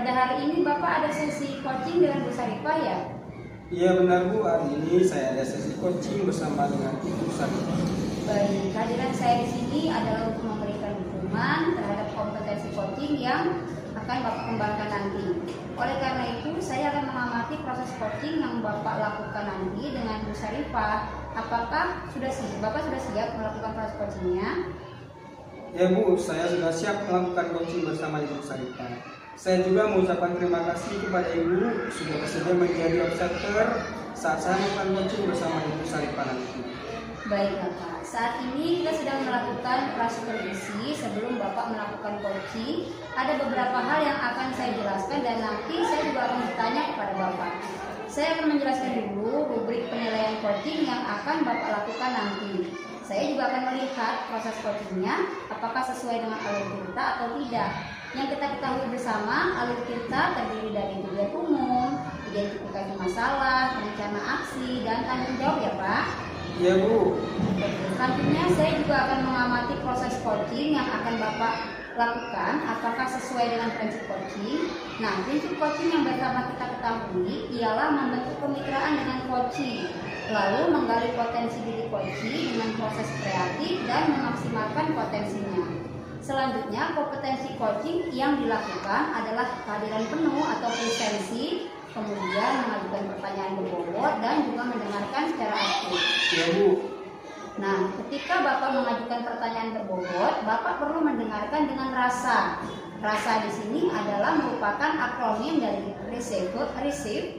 pada hari ini Bapak ada sesi coaching dengan Bu Sarifah ya? Iya benar Bu, hari ini saya ada sesi coaching bersama dengan Ibu Sarifah. Baik, kehadiran saya di sini adalah untuk memberikan dukungan terhadap kompetensi coaching yang akan Bapak kembangkan nanti. Oleh karena itu, saya akan mengamati proses coaching yang Bapak lakukan nanti dengan Bu Sarifah. Apakah Bapak sudah siap melakukan proses coachingnya? Ya Bu, saya sudah siap melakukan coaching bersama Ibu Sarifah. Saya juga mengucapkan terima kasih kepada Ibu sudah bersedia menjadi observer saat saya melakukan coaching bersama Ibu Sarifah nanti. Baik Bapak, saat ini kita sedang melakukan prasupervisi. Sebelum Bapak melakukan coaching, ada beberapa hal yang akan saya jelaskan dan nanti saya juga akan bertanya kepada Bapak. Saya akan menjelaskan dulu rubrik penilaian coaching yang akan Bapak lakukan nanti. Saya juga akan melihat proses coachingnya apakah sesuai dengan alur kita atau tidak. Yang kita ketahui bersama, alur kita terdiri dari tujuan umum, identifikasi masalah, rencana aksi, dan tanggung jawab ya Pak. Iya Bu. Selanjutnya saya juga akan mengamati proses coaching yang akan Bapak lakukan apakah sesuai dengan prinsip coaching. Nah, prinsip coaching yang bersama kita ketahui ialah membentuk kemitraan dengan coaching, lalu menggali potensi diri coaching dengan proses kreatif dan memaksimalkan potensinya. Selanjutnya, kompetensi coaching yang dilakukan adalah kehadiran penuh atau presensi, kemudian mengajukan pertanyaan berbobot dan juga mendengarkan secara aktif. Iya Bu. Nah, ketika Bapak mengajukan pertanyaan berbobot, Bapak perlu mendengarkan dengan rasa. Rasa di sini adalah merupakan akronim dari receive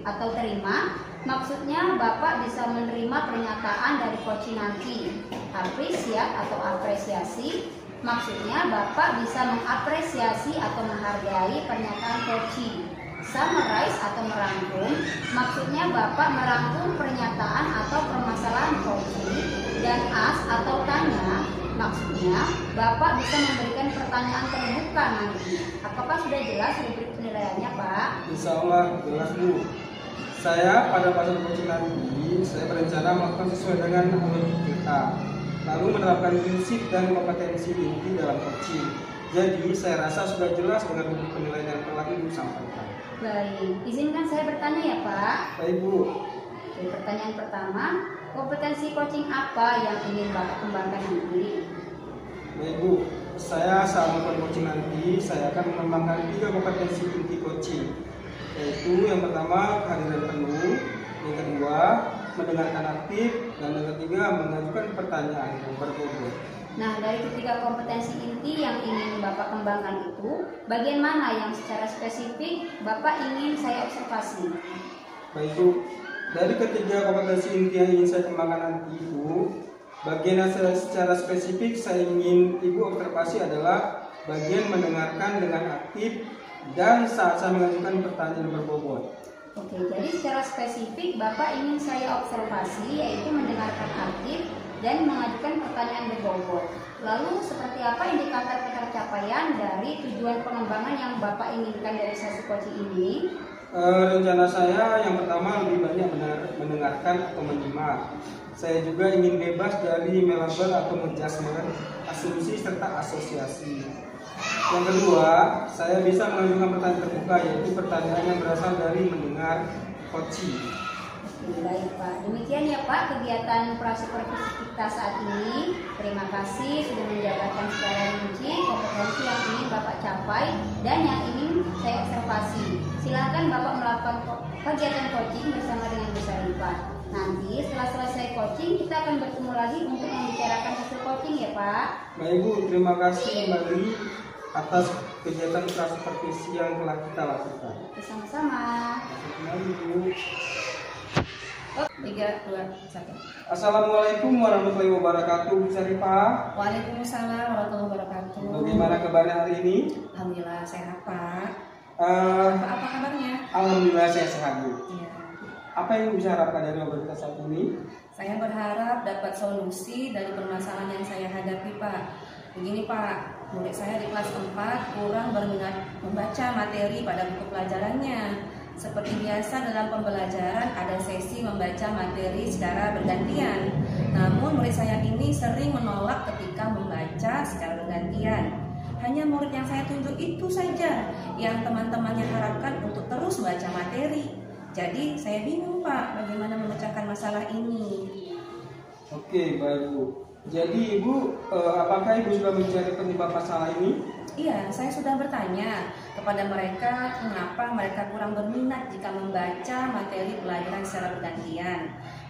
atau terima. Maksudnya Bapak bisa menerima pernyataan dari coaching nanti. Appreciate atau apresiasi. Maksudnya Bapak bisa mengapresiasi atau menghargai pernyataan coaching. Summarize atau merangkum. Maksudnya Bapak merangkum pernyataan atau permasalahan coaching. Dan ask atau tanya. Maksudnya Bapak bisa memberikan pertanyaan terbuka nanti. Apakah sudah jelas rubrik penilaiannya Pak? Insya Allah jelas Bu. Saya pada fase coaching nanti, saya berencana melakukan sesuai dengan alur kita, lalu menerapkan prinsip dan kompetensi inti dalam coaching. Jadi saya rasa sudah jelas dengan rubrik penilaian yang telah Ibu sampaikan. Baik, izinkan saya bertanya ya Pak. Baik Bu. Jadi, pertanyaan pertama, kompetensi coaching apa yang ingin Bapak kembangkan nanti? Baik Bu, saya saat melakukan coaching nanti, saya akan mengembangkan 3 kompetensi inti coaching, yaitu yang pertama kehadiran penuh, yang kedua mendengarkan aktif, dan yang ketiga mengajukan pertanyaan yang berbobot. Nah, dari ketiga kompetensi inti yang ingin Bapak kembangkan itu, bagian mana yang secara spesifik Bapak ingin saya observasi? Baik Bu, dari ketiga kompetensi inti yang ingin saya kembangkan nanti Bu, bagian yang secara spesifik saya ingin Ibu observasi adalah bagian mendengarkan dengan aktif dan saat saya mengajukan pertanyaan berbobot. Oke, jadi secara spesifik Bapak ingin saya observasi yaitu mendengarkan aktif dan mengajukan pertanyaan berbobot. Lalu seperti apa indikator pencapaian dari tujuan pengembangan yang Bapak inginkan dari sesi coaching ini? Rencana saya yang pertama lebih banyak mendengarkan atau menyimak. Saya juga ingin bebas dari melabel atau menjudgment, asumsi serta asosiasi. Yang kedua, saya bisa mengajukan pertanyaan terbuka, yaitu pertanyaan yang berasal dari mendengar coaching. Baik Pak, demikian ya Pak kegiatan prasupervisi kita saat ini. Terima kasih sudah menjabarkan secara rinci kompetensi yang ingin Bapak capai dan yang ingin saya observasi. Silakan Bapak melakukan kegiatan coaching bersama dengan Bu Sarifah. Nanti setelah selesai coaching kita akan bertemu lagi untuk membicarakan hasil coaching ya Pak. Baik Bu, terima kasih kembali atas kegiatan prasupervisi yang telah kita lakukan. Bersama-sama. Kembali Bu. 3, 2, 1. Assalamualaikum warahmatullahi wabarakatuh, Bu Sarifah. Waalaikumsalam warahmatullahi wabarakatuh. Bagaimana kabarnya hari ini? Alhamdulillah sehat Pak. Apa kabarnya? Alhamdulillah saya sehat Bu. Ya. Apa yang bisa harapkan dari ngobrol kita saat ini? Saya berharap dapat solusi dari permasalahan yang saya hadapi Pak. Begini Pak, murid saya di kelas 4 kurang berminat membaca materi pada buku pelajarannya. Seperti biasa dalam pembelajaran ada sesi membaca materi secara bergantian. Namun murid saya ini sering menolak ketika membaca secara bergantian. hanya murid yang saya tunjuk itu saja yang teman-temannya harapkan untuk terus baca materi. Jadi saya bingung Pak, bagaimana memecahkan masalah ini. Oke, baik Bu. Jadi Ibu, apakah Ibu sudah mencari penyebab masalah ini? Iya, saya sudah bertanya kepada mereka mengapa mereka kurang berminat jika membaca materi pelajaran secara bergantian.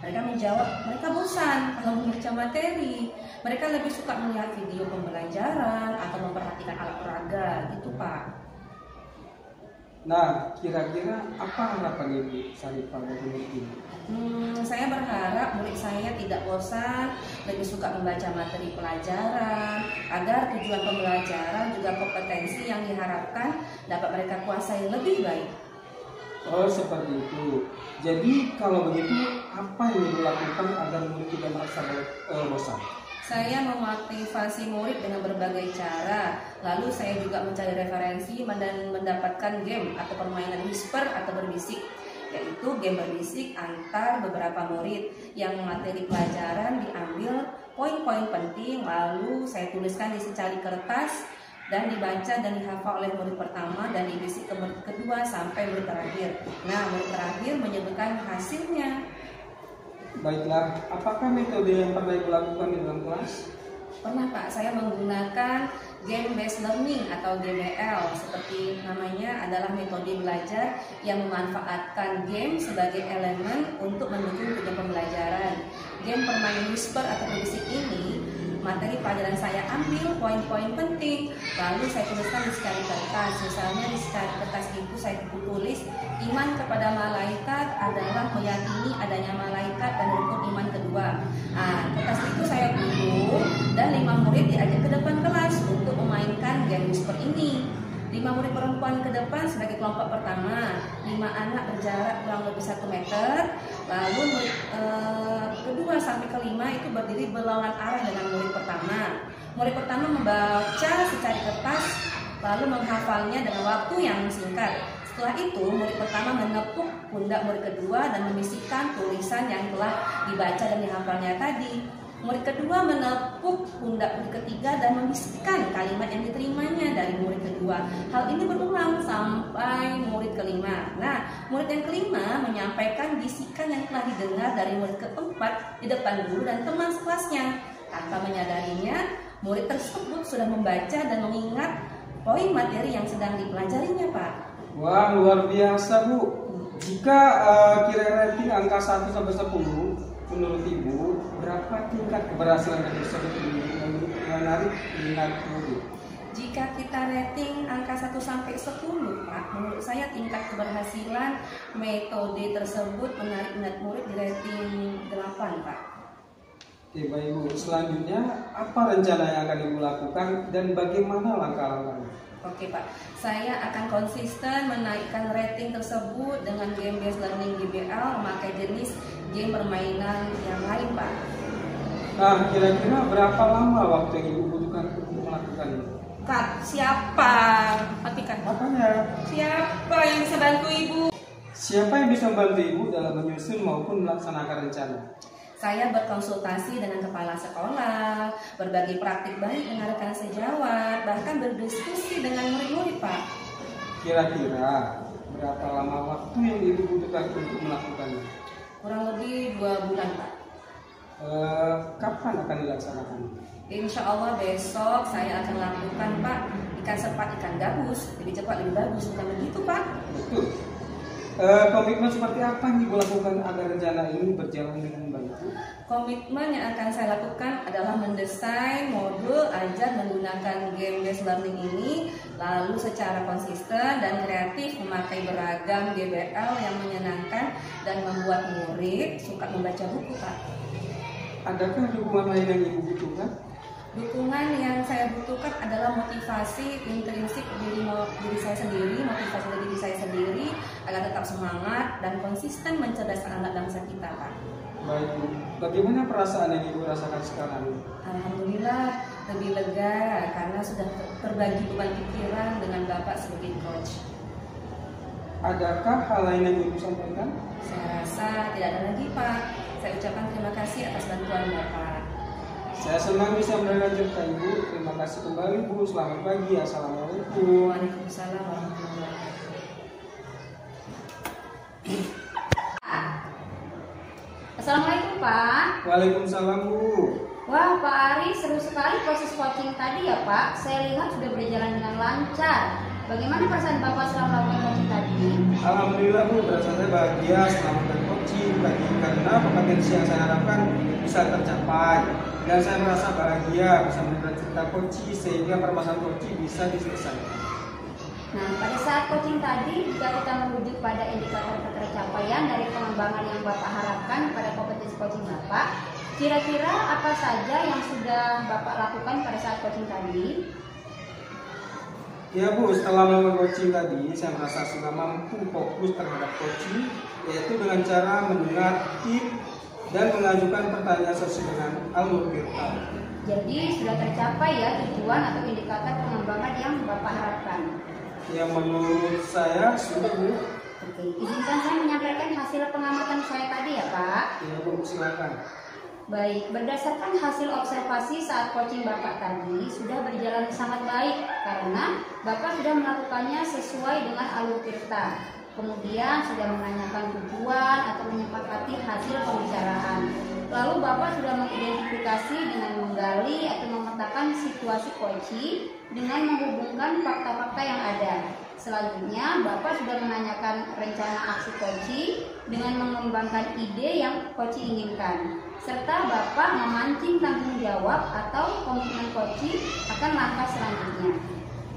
Mereka menjawab mereka bosan kalau membaca materi. Mereka lebih suka melihat video pembelajaran atau memperhatikan alat peraga, gitu Pak. Nah, kira-kira apa harapan Ibu Sarifah dari murid ini? Saya berharap murid saya tidak bosan, lebih suka membaca materi pelajaran, agar tujuan pembelajaran juga kompetensi yang diharapkan dapat mereka kuasai lebih baik. Oh, seperti itu. Jadi kalau begitu, apa yang Ibu lakukan agar murid tidak merasa bosan? Saya memotivasi murid dengan berbagai cara. Lalu saya juga mencari referensi dan mendapatkan game atau permainan whisper atau berbisik, yaitu game berbisik antar beberapa murid yang materi pelajaran diambil poin-poin penting, lalu saya tuliskan di secari kertas dan dibaca dan dihafal oleh murid pertama dan dibisik ke murid kedua sampai murid terakhir. Nah, murid terakhir menyebutkan hasilnya. Baiklah, apakah metode yang pernah Ibu lakukan di dalam kelas? Pernah Pak, saya menggunakan game based learning atau GBL. Seperti namanya adalah metode belajar yang memanfaatkan game sebagai elemen untuk mendukung tujuan pembelajaran. Game permainan whisper atau berbisik ini, materi pelajaran saya ambil poin-poin penting, lalu saya tuliskan di secari kertas. Misalnya di secari kertas itu saya tulis iman kepada malaikat adalah meyakini adanya malaikat dan rukun iman kedua. Nah, kertas itu saya gulung dan 5 murid diajak ke depan kelas untuk memainkan game whisper ini. 5 murid perempuan ke depan sebagai kelompok pertama, 5 anak berjarak kurang lebih 1 meter, lalu murid kedua sampai kelima itu berdiri berlawanan arah dengan murid pertama. Murid pertama membaca secari kertas lalu menghafalnya dengan waktu yang singkat. Setelah itu murid pertama menepuk pundak murid kedua dan membisikkan tulisan yang telah dibaca dan dihafalnya tadi. Murid kedua menepuk pundak murid ketiga dan membisikkan kalimat yang diterimanya dari murid kedua. Hal ini berulang sampai murid kelima. Nah, murid yang kelima menyampaikan bisikan yang telah didengar dari murid keempat di depan guru dan teman sekelasnya. Tanpa menyadarinya, murid tersebut sudah membaca dan mengingat poin materi yang sedang dipelajarinya, Pak. Wah, luar biasa Bu. Jika kira rating angka 1 sampai 10, menurut Ibu, berapa tingkat keberhasilan dari tersebut menarik minat murid? Jika kita rating angka 1 sampai 10, Pak, menurut saya tingkat keberhasilan metode tersebut menarik minat murid di rating 8, Pak. Oke, baik Bu. Selanjutnya, apa rencana yang akan Ibu lakukan dan bagaimana langkah-langkahnya? Oke Pak, saya akan konsisten menaikkan rating tersebut dengan game based learning GBL memakai jenis game permainan yang lain Pak. Nah, kira-kira berapa lama waktu yang Ibu butuhkan untuk melakukan ini? Kak, siapa? Matikan. Makanya, Siapa yang bisa bantu Ibu? siapa yang bisa membantu Ibu dalam menyusun maupun melaksanakan rencana? Saya berkonsultasi dengan kepala sekolah, berbagi praktik baik dengan rekan sejawat, bahkan berdiskusi dengan murid-murid, Pak. Kira-kira berapa lama waktu yang Ibu butuhkan untuk melakukannya? Kurang lebih 2 bulan, Pak. Kapan akan dilaksanakan? Insya Allah besok saya akan lakukan, Pak. Ikan sepat, ikan gabus, lebih cepat, lebih bagus, bukan begitu, Pak? Betul. Komitmen seperti apa yang Ibu lakukan agar rencana ini berjalan dengan baik? Komitmen yang akan saya lakukan adalah mendesain modul ajar menggunakan game based learning ini, lalu secara konsisten dan kreatif memakai beragam GBL yang menyenangkan dan membuat murid suka membaca buku, Pak. Adakah dukungan lain yang Ibu butuhkan? Dukungan yang saya butuhkan adalah motivasi intrinsik diri saya sendiri, motivasi dari diri saya sendiri agar tetap semangat dan konsisten mencerdaskan anak bangsa kita, Pak. Baik Bu, bagaimana perasaan yang Ibu rasakan sekarang? Alhamdulillah lebih lega karena sudah berbagi beban pikiran dengan Bapak sebagai coach. Adakah hal lain yang Ibu sampaikan? Saya rasa tidak ada lagi, Pak. Saya ucapkan terima kasih atas bantuan Bapak. Saya senang bisa mendengar cerita Ibu. Terima kasih kembali Bu. Selamat pagi. Assalamualaikum. Waalaikumsalam warahmatullahi wabarakatuh. Assalamualaikum Pak. Waalaikumsalam Bu. Wah Pak Ari, seru sekali proses coaching tadi ya Pak. Saya lihat sudah berjalan dengan lancar. Bagaimana perasaan Bapak setelah melakukan coaching tadi? Alhamdulillah Bu, perasaan saya bahagia setelah melakukan coaching tadi karena kompetensi yang saya harapkan bisa tercapai. Dan saya merasa bahagia bisa mendengar cerita coaching sehingga permasalahan coaching bisa diselesaikan. Nah, pada saat coaching tadi, jika kita merujuk pada indikator ketercapaian dari pengembangan yang Bapak harapkan pada kompetensi coaching Bapak, kira-kira apa saja yang sudah Bapak lakukan pada saat coaching tadi? Ya Bu, setelah melakukan coaching tadi, saya merasa sudah mampu fokus terhadap coaching, yaitu dengan cara mendengar tip dan mengajukan pertanyaan sesuai dengan alur virtual. Jadi sudah tercapai ya tujuan atau indikator pengembangan yang Bapak harapkan. Yang menurut saya sudah Bu. Oke, izinkan saya menyampaikan hasil pengamatan saya tadi ya Pak. Ya Bu, silakan. Baik, berdasarkan hasil observasi saat coaching Bapak tadi sudah berjalan sangat baik karena Bapak sudah melakukannya sesuai dengan alur tirta. Kemudian sudah menanyakan tujuan atau menyepakati hasil pembicaraan. Lalu Bapak sudah mengidentifikasi dengan menggali atau memetakan situasi coaching dengan menghubungkan fakta-fakta yang ada. Selanjutnya, Bapak sudah menanyakan rencana aksi coaching dengan mengembangkan ide yang coaching inginkan. Serta Bapak memancing tanggung jawab atau komitmen coaching akan langkah selanjutnya.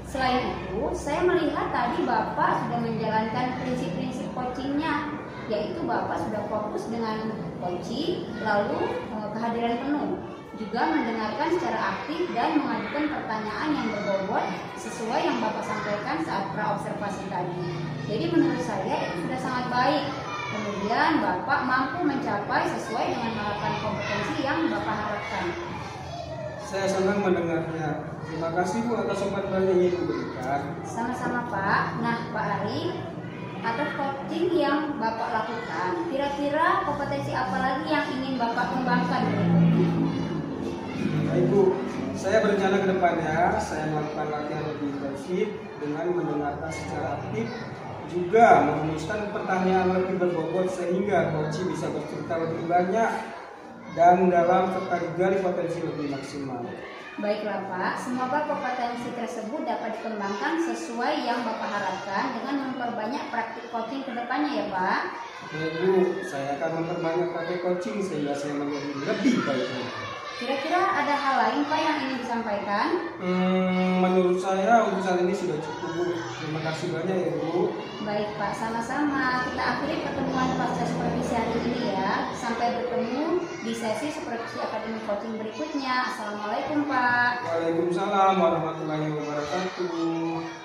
Selain itu, saya melihat tadi Bapak sudah menjalankan prinsip-prinsip coachingnya, yaitu Bapak sudah fokus dengan coaching, lalu kehadiran penuh, juga mendengarkan secara aktif dan mengajukan pertanyaan yang berbobot sesuai yang Bapak sampaikan saat praobservasi tadi. Jadi menurut saya itu sudah sangat baik. Kemudian Bapak mampu mencapai sesuai dengan harapan kompetensi yang Bapak harapkan. Saya senang mendengarnya. Terima kasih Bu atas umpan yang Ibu berikan. Sama-sama Pak. Nah Pak Ari, atas coaching yang Bapak lakukan, kira-kira kompetensi apa lagi yang ingin Bapak kembangkan berikutnya? Baik Bu, saya berencana ke depannya saya melakukan latihan lebih intensif dengan mendengarkan secara aktif, juga merumuskan pertanyaan lebih berbobot sehingga coach bisa bercerita lebih banyak dan dalam serta digali potensi lebih maksimal. Baiklah Pak, semoga kompetensi tersebut dapat dikembangkan sesuai yang Bapak harapkan dengan memperbanyak praktik coaching ke depannya ya Pak. Baik Bu, saya akan memperbanyak praktik coaching sehingga saya menjadi lebih baik. Kira-kira ada hal lain Pak yang ingin disampaikan? Menurut saya untuk saat ini sudah cukup Bu. Terima kasih banyak ya Bu. Baik Pak, sama-sama. Kita akhiri pertemuan pasca supervisi hari ini ya. Sampai bertemu di sesi supervisi akademi coaching berikutnya. Assalamualaikum Pak. Waalaikumsalam warahmatullahi wabarakatuh.